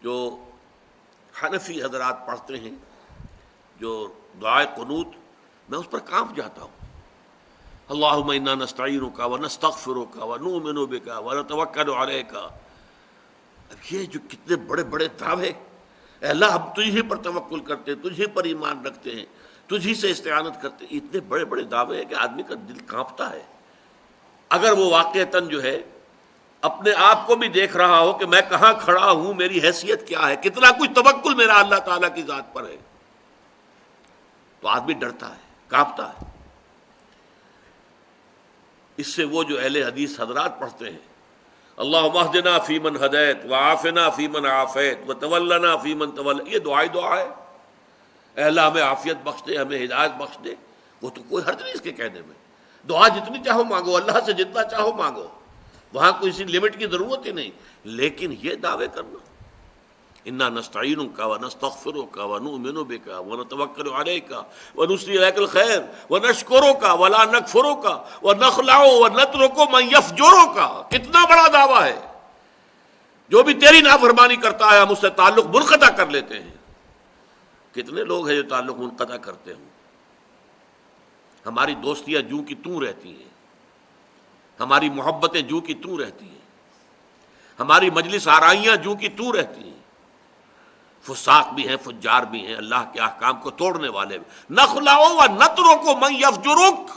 جو حنفی حضرات پڑھتے ہیں جو دعائے قنوت، میں اس پر کانپ جاتا ہوں. اللہم انا نستعینک ونستغفرک ونؤمن بک ونتوکل علیک. اب یہ جو کتنے بڑے بڑے دعوے، اے اللہ ہم تجھے پر توکل کرتے ہیں، تجھے پر ایمان رکھتے ہیں، تجھی سے استعانت کرتے ہیں، اتنے بڑے بڑے دعوے ہیں کہ آدمی کا دل کانپتا ہے. اگر وہ واقعتاً جو ہے اپنے آپ کو بھی دیکھ رہا ہو کہ میں کہاں کھڑا ہوں، میری حیثیت کیا ہے، کتنا کچھ توکل میرا اللہ تعالیٰ کی ذات پر ہے، تو آدمی ڈرتا ہے، کانپتا ہے. اس سے وہ جو اہل حدیث حضرات پڑھتے ہیں اللہم اہدنا فیمن ہدیت وعافنا فیمن عافیت وتولنا فیمن تولیت، یہ دعا ہے. اے اللہ ہمیں عافیت بخش دے، ہمیں ہدایت بخش دے. وہ تو کوئی حرج نہیں اس کے کہنے میں، دعا جتنی چاہو مانگو، اللہ سے جتنا چاہو مانگو، وہاں کوئی سی لمٹ کی ضرورت ہی نہیں. لیکن یہ دعوے کرنا انا نستعینک ونستغفرک ونؤمن بک ونتوکل علیک ونثنی علیک الخیر ونشکرک ولا نکفرک ونخلع ونترک من یفجرک، کتنا بڑا دعویٰ ہے. جو بھی تیری نافرمانی کرتا ہے ہم اس سے تعلق منقطع کر لیتے ہیں. کتنے لوگ ہیں جو تعلق منقطع کرتے ہوں. ہماری دوستیاں جوں کی توں رہتی ہیں، ہماری محبتیں جوں کی توں رہتی ہیں، ہماری مجلس آرائیاں جوں کی توں رہتی ہیں. فساق بھی ہیں، فجار بھی ہیں، اللہ کے احکام کو توڑنے والے بھی. نخلع ونترک من یفجرک،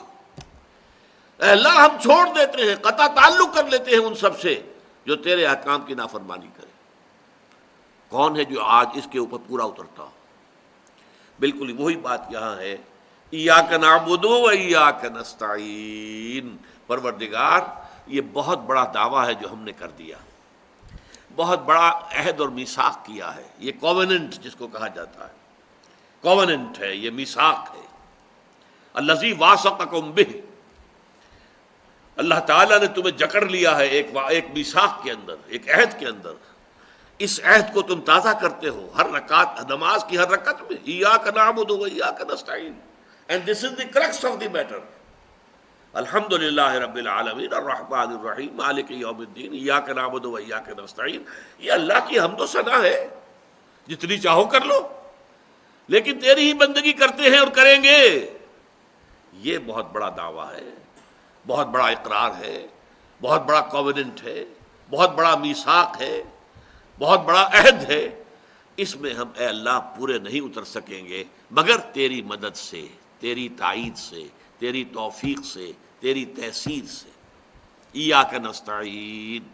اے اللہ ہم چھوڑ دیتے ہیں، قطع تعلق کر لیتے ہیں ان سب سے جو تیرے احکام کی نافرمانی کرے. کون ہے جو آج اس کے اوپر پورا اترتا؟ بالکل وہی بات یہاں ہے، ایاک نعبد و ایاک نستعین. پروردگار یہ بہت بڑا دعویٰ ہے جو ہم نے کر دیا، بہت بڑا عہد اور میثاق کیا ہے. یہ کووننٹ جس کو کہا جاتا ہے، کووننٹ ہے، یہ میثاق ہے. الذی واثقکم بہ، اللہ تعالیٰ نے تمہیں جکڑ لیا ہے ایک میثاق کے اندر، ایک عہد کے اندر. اس عہد کو تم تازہ کرتے ہو ہر رکعت، نماز کی ہر رکعت میں. ایاک نعبد و ایاک نستعین، and this is the crux of the matter. الحمد للہ رب العالمین الرحمن الرحیم مالک یوم الدین ایاک نعبد و ایاک نستعین. یہ اللہ کی حمد و ثنا ہے، جتنی چاہو کر لو، لیکن تیری ہی بندگی کرتے ہیں اور کریں گے. یہ بہت بڑا دعویٰ ہے، بہت بڑا اقرار ہے، بہت بڑا کووننٹ ہے، بہت بڑا میثاق ہے، بہت بڑا عہد ہے. اس میں ہم اے اللہ پورے نہیں اتر سکیں گے مگر تیری مدد سے، تیری تائید سے، تیری توفیق سے، تیری تحصیل سے. ایاک نستعین.